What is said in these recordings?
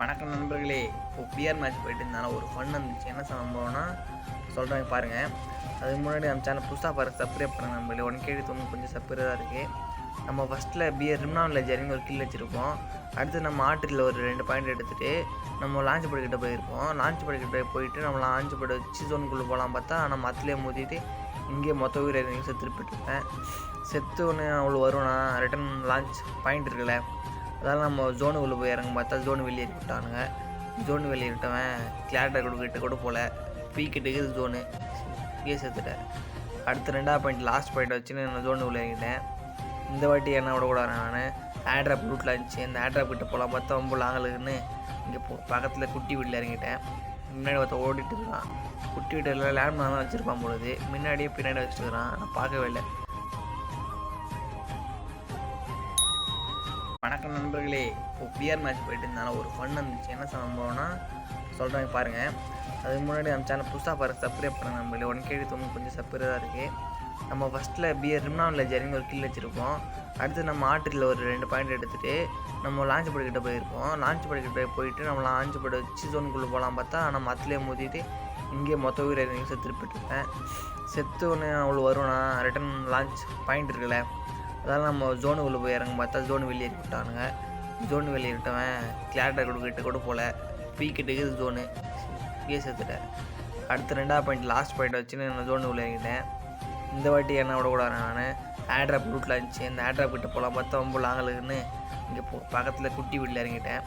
வணக்கம் நண்பர்களே. இப்போ பிஆர் மேட்ச் போயிட்டு இருந்தாலும் ஒரு ஃபன் இருந்துச்சு. என்ன சம்பவம்னா சொல்கிறேன் பாருங்கள். அதுக்கு முன்னாடி நம்ம சேனல் புதுசாக பாருங்கள், சப்ஸ்கிரைப் பண்ணுங்கள் நண்பர்களே. 1K கொஞ்சம் சப்ஸ்கிரைப் தான் இருக்குது. நம்ம ஃபஸ்ட்டில் ரிம்னாவில் ஜெரிங்க ஒரு கில் வச்சுருப்போம். அடுத்து நம்ம ஆற்றில் ஒரு 2 பாயிண்ட் எடுத்துகிட்டு நம்ம லான்ச் படிக்கிட்ட போயிருப்போம். லான்ச் படிக்கிட்ட போயிட்டு நம்ம லான்ச் படி வச்சு ஜோனுக்குள்ளே போகலாம் பார்த்தா நம்ம அத்துலேயே மோதிட்டு இங்கேயே மொத்த உயிர் செத்துருப்பேன். செத்து ஒன்று அவ்வளோ வரும்னா ரிட்டன் லான்ச் பாயிண்ட் இருக்குல்ல, அதெல்லாம் நம்ம ஜோனுக்குள்ளே போய் இறங்க பார்த்தா ஜோனு வெளியே விட்டானுங்க. ஜோனு வெளியே விட்டவன் கிளாட்டர் கொடுக்கிட்ட கூட போல் பீக்கிட்டுக்கு ஜோனு சேர்த்துட்டேன். அடுத்த 2வது பாயிண்ட் லாஸ்ட் பாயிண்ட் வச்சுன்னு நான் ஜோனு உள்ளே இறங்கிட்டேன். இந்த வாட்டி என்ன விட கூட நான் ஏர்ட்ராப் ரூட்டில் இருந்துச்சு. இந்த ஏர்ட்ராப் கிட்ட போகலாம் பார்த்தா ரொம்ப லாங்கலுக்குன்னு இங்கே பக்கத்தில் குட்டி வீட்டில் இறங்கிட்டேன். முன்னாடி ஒருத்த ஓடிட்டு இருக்கான். குட்டி வீட்டில் லேண்ட் தான் வச்சுருப்பான் பொழுது முன்னாடியே பின்னாடி வச்சுட்டு இருக்கிறான். நான் பார்க்கவே இல்லை. வணக்கம் நண்பர்களே. இப்போ பிஆர் மேட்ச் போயிட்டு இருந்தாலும் ஒரு ஃபன் இருந்துச்சு. என்ன சம்பவம்னா சொல்கிறேன் பாருங்கள். அதுக்கு முன்னாடி நம்ம சேனல் புதுசாக பாருங்கள், சப்ஸ்கிரைப் பண்ணுங்கள் நண்பர்களே. 1K கொஞ்சம் சப்ஸ்கிரைப் தான் இருக்குது. நம்ம ஃபஸ்ட்டில் ரிம்னாவில் ஜெரிங்க ஒரு கில் வச்சுருப்போம். அடுத்து நம்ம ஆற்றில் ஒரு 2 பாயிண்ட் எடுத்துகிட்டு நம்ம லான்ச் படிக்கிட்ட போயிருப்போம். லான்ச் படிக்கிட்ட போயிட்டு நம்ம லான்ச் படி வச்சு ஜோனுக்குள்ளே போகலாம் பார்த்தா நம்ம அத்துலேயே மோதிட்டு இங்கேயே மொத்த உயிர் செத்துருப்பேன். செத்து ஒன்று அவ்வளோ வரும்னா ரிட்டன் லான்ச் பாயிண்ட் இருக்குல்ல, அதெல்லாம் நம்ம ஜோனுக்குள்ளே போய் இறங்க பார்த்தா ஜோனு வெளியே விட்டானுங்க. ஜோனு வெளியே விட்டவன் கிளாட்டர் கொடுக்கிட்ட கூட போல் பீக்கிட்டுக்கு ஜோனு சேர்த்துட்டேன். அடுத்த 2வது பாயிண்ட் லாஸ்ட் பாயிண்ட் வச்சுன்னு நான் ஜோனு உள்ளே இறங்கிட்டேன். இந்த வாட்டி என்ன விட கூட நான் ஏர்ட்ராப் ரூட்டில் இருந்துச்சு. இந்த ஏர்ட்ராப் கிட்ட போகலாம் பார்த்தா ரொம்ப லாங்கலுக்குன்னு இங்கே பக்கத்தில் குட்டி வீட்டில் இறங்கிட்டேன்.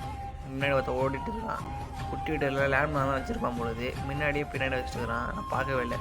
முன்னாடி ஒருத்த ஓடிட்டு இருக்கான். குட்டி வீட்டில் லேண்ட் தான் வச்சுருப்பான் பொழுது முன்னாடியே பின்னாடி வச்சுட்டு இருக்கிறான். நான் பார்க்கவே இல்லை.